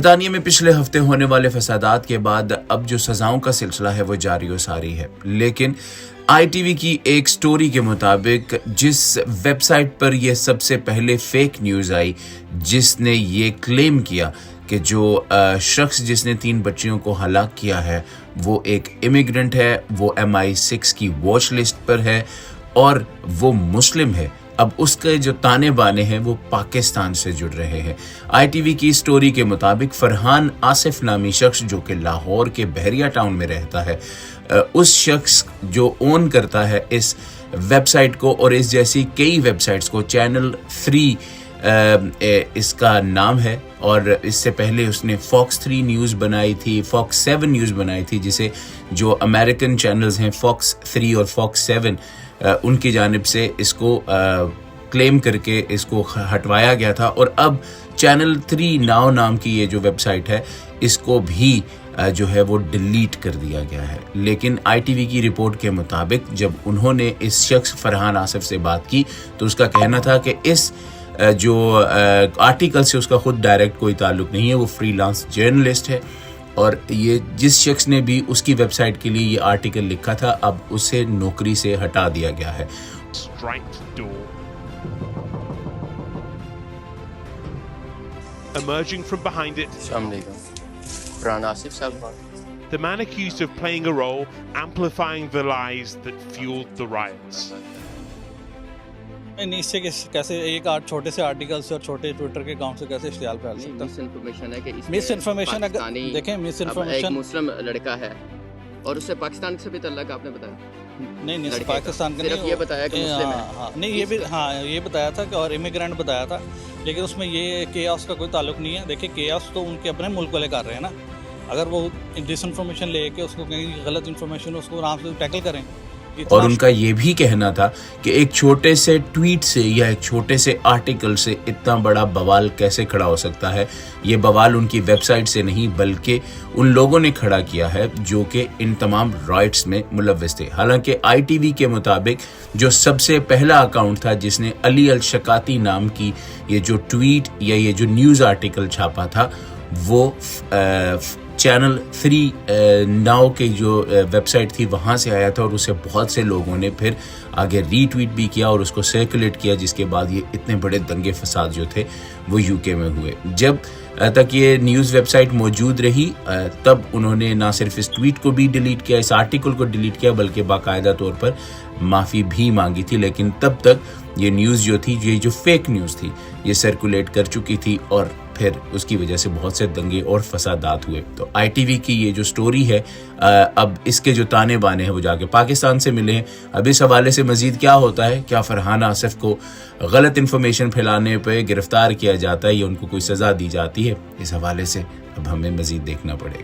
برطانیہ میں پچھلے ہفتے ہونے والے فسادات کے بعد اب جو سزاؤں کا سلسلہ ہے وہ جاری و ساری ہے، لیکن آئی ٹی وی کی ایک سٹوری کے مطابق جس ویب سائٹ پر یہ سب سے پہلے فیک نیوز آئی، جس نے یہ کلیم کیا کہ جو شخص جس نے 3 بچیوں کو ہلاک کیا ہے وہ ایک امیگرنٹ ہے، وہ MI6 کی واچ لسٹ پر ہے اور وہ مسلم ہے، اب اس کے جو تانے بانے ہیں وہ پاکستان سے جڑ رہے ہیں۔ آئی ٹی وی کی سٹوری کے مطابق فرحان آصف نامی شخص جو کہ لاہور کے بحریہ ٹاؤن میں رہتا ہے، اس شخص جو اون کرتا ہے اس ویب سائٹ کو اور اس جیسی کئی ویب سائٹس کو، چینل 3 اس کا نام ہے، اور اس سے پہلے اس نے فاکس 3 نیوز بنائی تھی، فاکس 7 نیوز بنائی تھی، جسے جو امریکن چینلز ہیں فاکس 3 اور فاکس 7 ان کی جانب سے اس کو کلیم کر کے اس کو ہٹوایا گیا تھا، اور اب چینل 3 ناؤ نام کی یہ جو ویب سائٹ ہے اس کو بھی جو ہے وہ ڈیلیٹ کر دیا گیا ہے۔ لیکن آئی ٹی وی کی رپورٹ کے مطابق جب انہوں نے اس شخص فرحان آصف سے بات کی تو اس کا کہنا تھا کہ اس جو آرٹیکل سے اس کا خود ڈائریکٹ کوئی تعلق نہیں ہے، وہ فری لانس جرنلسٹ ہے، اور یہ جس شخص نے بھی اس کی ویب سائٹ کے لیے یہ آرٹیکل لکھا تھا اب اسے نوکری سے ہٹا دیا گیا ہے۔ Emerging from behind it, السلام علیکم، فرحان آصف صاحب۔ the man accused of playing a role amplifying the lies that fueled the riots. نہیں، اس سے کیسے ایک چھوٹے سے آرٹیکل سے اور چھوٹے ٹویٹر کے اکاؤنٹ سے کیسے اشتعال پھیل سکتا ہے؟ مس انفارمیشن ہے کہ اس مس انفارمیشن دیکھیں، مس ایک انفارمیشن مسلم لڑکا ہے اور اس سے پاکستان سے بھی تعلق آپ نے بتایا؟ نہیں، پاکستان کا صرف یہ بتایا کہ مسلم ہے۔ ہاں نہیں، یہ بھی یہ بتایا تھا کہ اور امیگرینٹ بتایا تھا، لیکن اس میں یہ کیاس کا کوئی تعلق نہیں ہے۔ دیکھیں، کیاس تو ان کے اپنے ملک والے کر رہے ہیں نا، اگر وہ ڈس انفارمیشن لے کے اس کو کہیں غلط انفارمیشن اس کو آرام سے ٹیکل کریں۔ اور ان کا یہ بھی کہنا تھا کہ ایک چھوٹے سے ٹویٹ سے یا ایک چھوٹے سے آرٹیکل سے اتنا بڑا بوال کیسے کھڑا ہو سکتا ہے۔ یہ بوال ان کی ویب سائٹ سے نہیں بلکہ ان لوگوں نے کھڑا کیا ہے جو کہ ان تمام رائٹس میں ملوث تھے۔ حالانکہ آئی ٹی وی کے مطابق جو سب سے پہلا اکاؤنٹ تھا جس نے علی الشکاتی نام کی یہ جو ٹویٹ یا یہ جو نیوز آرٹیکل چھاپا تھا، وہ چینل 3 ناؤ کی جو ویب سائٹ تھی وہاں سے آیا تھا، اور اسے بہت سے لوگوں نے پھر آگے ری ٹویٹ بھی کیا اور اس کو سرکولیٹ کیا، جس کے بعد یہ اتنے بڑے دنگے فساد جو تھے وہ UK میں ہوئے۔ جب تک یہ نیوز ویب سائٹ موجود رہی تب انہوں نے نہ صرف اس ٹویٹ کو بھی ڈیلیٹ کیا، اس آرٹیکل کو ڈیلیٹ کیا، بلکہ باقاعدہ طور پر معافی بھی مانگی تھی، لیکن تب تک یہ نیوز جو تھی، یہ جو فیک نیوز تھی، یہ سرکولیٹ کر چکی تھی، اور پھر اس کی وجہ سے بہت سے دنگے اور فسادات ہوئے۔ تو آئی ٹی وی کی یہ جو سٹوری ہے، اب اس کے جو تانے بانے ہیں وہ جا کے پاکستان سے ملے ہیں۔ اب اس حوالے سے مزید کیا ہوتا ہے، کیا فرحان آصف کو غلط انفارمیشن پھیلانے پہ گرفتار کیا جاتا ہے یا ان کو کوئی سزا دی جاتی ہے، اس حوالے سے اب ہمیں مزید دیکھنا پڑے گا۔